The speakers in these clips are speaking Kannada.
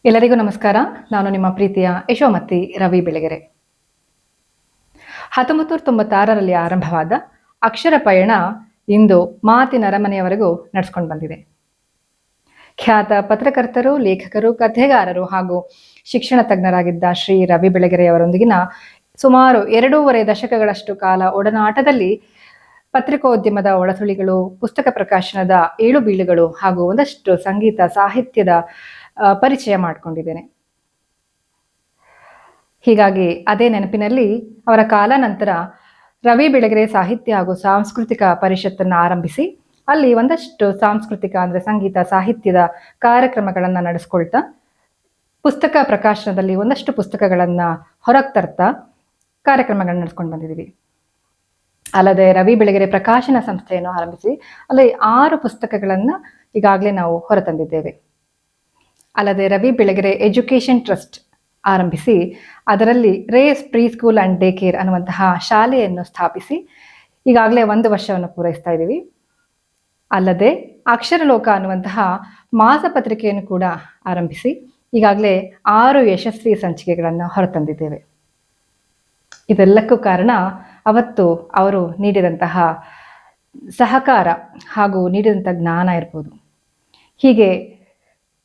ಎಲ್ಲರಿಗೂ ನಮಸ್ಕಾರ. ನಾನು ನಿಮ್ಮ ಪ್ರೀತಿಯ ಯಶೋಮತಿ ರವಿ ಬೆಳಗೆರೆ. 1996ರಲ್ಲಿ ಆರಂಭವಾದ ಅಕ್ಷರ ಪಯಣ ಇಂದು ಮಾತಿನ ಅರಮನೆಯವರೆಗೂ ನಡೆಸ್ಕೊಂಡು ಬಂದಿದೆ. ಖ್ಯಾತ ಪತ್ರಕರ್ತರು, ಲೇಖಕರು, ಕಥೆಗಾರರು ಹಾಗೂ ಶಿಕ್ಷಣ ತಜ್ಞರಾಗಿದ್ದ ಶ್ರೀ ರವಿ ಬೆಳಗೆರೆಯವರೊಂದಿಗಿನ ಸುಮಾರು 2.5 ದಶಕಗಳಷ್ಟು ಕಾಲ ಒಡನಾಟದಲ್ಲಿ ಪತ್ರಿಕೋದ್ಯಮದ ಒಳಸುಳಿಗಳು, ಪುಸ್ತಕ ಪ್ರಕಾಶನದ ಏಳು ಬೀಳುಗಳು ಹಾಗೂ ಒಂದಷ್ಟು ಸಂಗೀತ ಸಾಹಿತ್ಯದ ಪರಿಚಯ ಮಾಡಿಕೊಂಡಿದ್ದೇನೆ. ಹೀಗಾಗಿ ಅದೇ ನೆನಪಿನಲ್ಲಿ ಅವರ ಕಾಲಾನಂತರ ರವಿ ಬೆಳಗೆರೆ ಸಾಹಿತ್ಯ ಹಾಗೂ ಸಾಂಸ್ಕೃತಿಕ ಪರಿಷತ್ತನ್ನು ಆರಂಭಿಸಿ ಅಲ್ಲಿ ಒಂದಷ್ಟು ಸಾಂಸ್ಕೃತಿಕ ಅಂದರೆ ಸಂಗೀತ ಸಾಹಿತ್ಯದ ಕಾರ್ಯಕ್ರಮಗಳನ್ನು ನಡೆಸ್ಕೊಳ್ತಾ ಪುಸ್ತಕ ಪ್ರಕಾಶನದಲ್ಲಿ ಒಂದಷ್ಟು ಪುಸ್ತಕಗಳನ್ನು ಹೊರಗೆ ತರ್ತಾ ಕಾರ್ಯಕ್ರಮಗಳನ್ನ ನಡೆಸ್ಕೊಂಡು ಬಂದಿದ್ದೀವಿ. ಅಲ್ಲದೆ ರವಿ ಬೆಳಗೆರೆ ಪ್ರಕಾಶನ ಸಂಸ್ಥೆಯನ್ನು ಆರಂಭಿಸಿ ಅಲ್ಲಿ 6 ಪುಸ್ತಕಗಳನ್ನು ಈಗಾಗಲೇ ನಾವು ಹೊರತಂದಿದ್ದೇವೆ. ಅಲ್ಲದೆ ರವಿ ಬೆಳಗೆರೆ ಎಜುಕೇಷನ್ ಟ್ರಸ್ಟ್ ಆರಂಭಿಸಿ ಅದರಲ್ಲಿ race preschool and day care ಅನ್ನುವಂತಹ ಶಾಲೆಯನ್ನು ಸ್ಥಾಪಿಸಿ ಈಗಾಗಲೇ 1 ವರ್ಷವನ್ನು ಪೂರೈಸ್ತಾ ಇದ್ದೀವಿ. ಅಲ್ಲದೆ ಅಕ್ಷರಲೋಕ ಅನ್ನುವಂತಹ ಮಾಸಪತ್ರಿಕೆಯನ್ನು ಕೂಡ ಆರಂಭಿಸಿ ಈಗಾಗಲೇ 6 ಯಶಸ್ವಿ ಸಂಚಿಕೆಗಳನ್ನು ಹೊರತಂದಿದ್ದೇವೆ. ಇದೆಲ್ಲಕ್ಕೂ ಕಾರಣ ಅವತ್ತು ಅವರು ನೀಡಿದಂತಹ ಸಹಕಾರ ಹಾಗೂ ನೀಡಿದಂಥ ಜ್ಞಾನ ಇರ್ಬೋದು. ಹೀಗೆ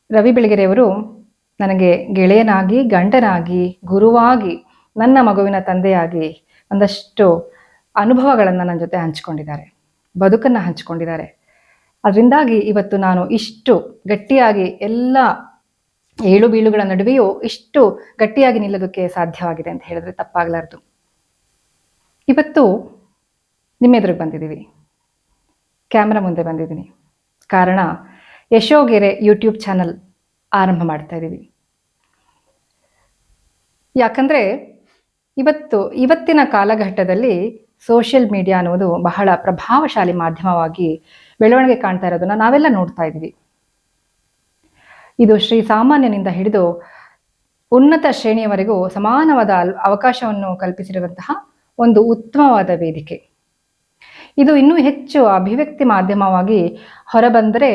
ರವಿ ಬೆಳಗೆರೆಯವರು ನನಗೆ ಗೆಳೆಯನಾಗಿ, ಗಂಡನಾಗಿ, ಗುರುವಾಗಿ, ನನ್ನ ಮಗುವಿನ ತಂದೆಯಾಗಿ ಒಂದಷ್ಟು ಅನುಭವಗಳನ್ನು ನನ್ನ ಜೊತೆ ಹಂಚಿಕೊಂಡಿದ್ದಾರೆ, ಬದುಕನ್ನು ಹಂಚಿಕೊಂಡಿದ್ದಾರೆ. ಅದರಿಂದಾಗಿ ಇವತ್ತು ನಾನು ಇಷ್ಟು ಗಟ್ಟಿಯಾಗಿ ಎಲ್ಲ ಏಳು ಬೀಳುಗಳ ನಡುವೆಯೂ ಇಷ್ಟು ಗಟ್ಟಿಯಾಗಿ ನಿಲ್ಲೋದಕ್ಕೆ ಸಾಧ್ಯವಾಗಿದೆ ಅಂತ ಹೇಳಿದ್ರೆ ತಪ್ಪಾಗಲಾರದು. ಇವತ್ತು ನಿಮ್ಮೆದುರಿಗೆ ಬಂದಿದ್ದೀವಿ, ಕ್ಯಾಮ್ರಾ ಮುಂದೆ ಬಂದಿದ್ದೀನಿ. ಕಾರಣ ಯಶೋಗೆರೆ ಯೂಟ್ಯೂಬ್ ಚಾನಲ್ ಆರಂಭ ಮಾಡ್ತಾ ಇದ್ದೀವಿ. ಯಾಕಂದರೆ ಇವತ್ತಿನ ಕಾಲಘಟ್ಟದಲ್ಲಿ ಸೋಷಿಯಲ್ ಮೀಡಿಯಾ ಅನ್ನುವುದು ಬಹಳ ಪ್ರಭಾವಶಾಲಿ ಮಾಧ್ಯಮವಾಗಿ ಬೆಳವಣಿಗೆ ಕಾಣ್ತಾ ಇರೋದನ್ನು ನಾವೆಲ್ಲ ನೋಡ್ತಾ ಇದ್ದೀವಿ. ಇದು ಶ್ರೀ ಸಾಮಾನ್ಯನಿಂದ ಹಿಡಿದು ಉನ್ನತ ಶ್ರೇಣಿಯವರೆಗೂ ಸಮಾನವಾದ ಅವಕಾಶವನ್ನು ಕಲ್ಪಿಸಿರುವಂತಹ ಒಂದು ಉತ್ತಮವಾದ ವೇದಿಕೆ. ಇದು ಇನ್ನೂ ಹೆಚ್ಚು ಅಭಿವ್ಯಕ್ತಿ ಮಾಧ್ಯಮವಾಗಿ ಹೊರಬಂದರೆ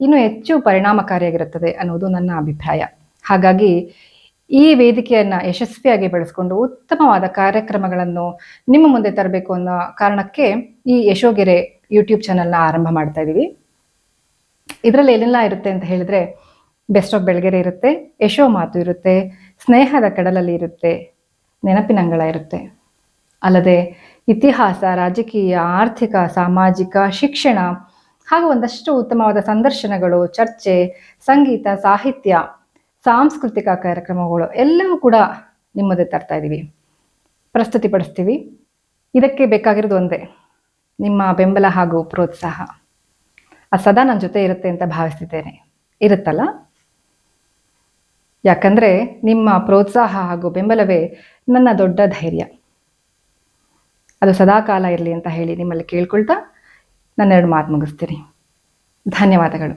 ಇನ್ನೂ ಹೆಚ್ಚು ಪರಿಣಾಮಕಾರಿಯಾಗಿರುತ್ತದೆ ಅನ್ನೋದು ನನ್ನ ಅಭಿಪ್ರಾಯ. ಹಾಗಾಗಿ ಈ ವೇದಿಕೆಯನ್ನು ಯಶಸ್ವಿಯಾಗಿ ಬೆಳೆಸ್ಕೊಂಡು ಉತ್ತಮವಾದ ಕಾರ್ಯಕ್ರಮಗಳನ್ನು ನಿಮ್ಮ ಮುಂದೆ ತರಬೇಕು ಅನ್ನೋ ಕಾರಣಕ್ಕೆ ಈ ಯಶೋಗೆರೆ ಯೂಟ್ಯೂಬ್ ಚಾನಲ್ನ ಆರಂಭ ಮಾಡ್ತಾ ಇದ್ದೀವಿ. ಇದರಲ್ಲಿ ಏನೆಲ್ಲ ಇರುತ್ತೆ ಅಂತ ಹೇಳಿದ್ರೆ ಬೆಸ್ಟ್ ಆಫ್ ಬೆಳಗೆರೆ ಇರುತ್ತೆ, ಯಶೋ ಮಾತು ಇರುತ್ತೆ, ಸ್ನೇಹದ ಕಡಲಲ್ಲಿ ಇರುತ್ತೆ, ನೆನಪಿನಂಗಳ ಇರುತ್ತೆ. ಅಲ್ಲದೆ ಇತಿಹಾಸ, ರಾಜಕೀಯ, ಆರ್ಥಿಕ, ಸಾಮಾಜಿಕ, ಶಿಕ್ಷಣ ಹಾಗೂ ಒಂದಷ್ಟು ಉತ್ತಮವಾದ ಸಂದರ್ಶನಗಳು, ಚರ್ಚೆ, ಸಂಗೀತ, ಸಾಹಿತ್ಯ, ಸಾಂಸ್ಕೃತಿಕ ಕಾರ್ಯಕ್ರಮಗಳು ಎಲ್ಲವೂ ಕೂಡ ನಿಮ್ಮ ಮುಂದೆ ತರ್ತಾ ಇದ್ದೀವಿ, ಪ್ರಸ್ತುತಿಪಡಿಸ್ತೀವಿ. ಇದಕ್ಕೆ ಬೇಕಾಗಿರೋದು ಒಂದೇ, ನಿಮ್ಮ ಬೆಂಬಲ ಹಾಗೂ ಪ್ರೋತ್ಸಾಹ. ಅದು ಸದಾ ನನ್ನ ಜೊತೆ ಇರುತ್ತೆ ಅಂತ ಭಾವಿಸ್ತಿದ್ದೇನೆ. ಇರುತ್ತಲ್ಲ? ಯಾಕಂದರೆ ನಿಮ್ಮ ಪ್ರೋತ್ಸಾಹ ಹಾಗೂ ಬೆಂಬಲವೇ ನನ್ನ ದೊಡ್ಡ ಧೈರ್ಯ. ಅದು ಸದಾಕಾಲ ಇರಲಿ ಅಂತ ಹೇಳಿ ನಿಮ್ಮಲ್ಲಿ ಕೇಳ್ಕೊಳ್ತಾ ನನ್ನ 2 ಮಾತು ಮುಗಿಸ್ತೀನಿ. ಧನ್ಯವಾದಗಳು.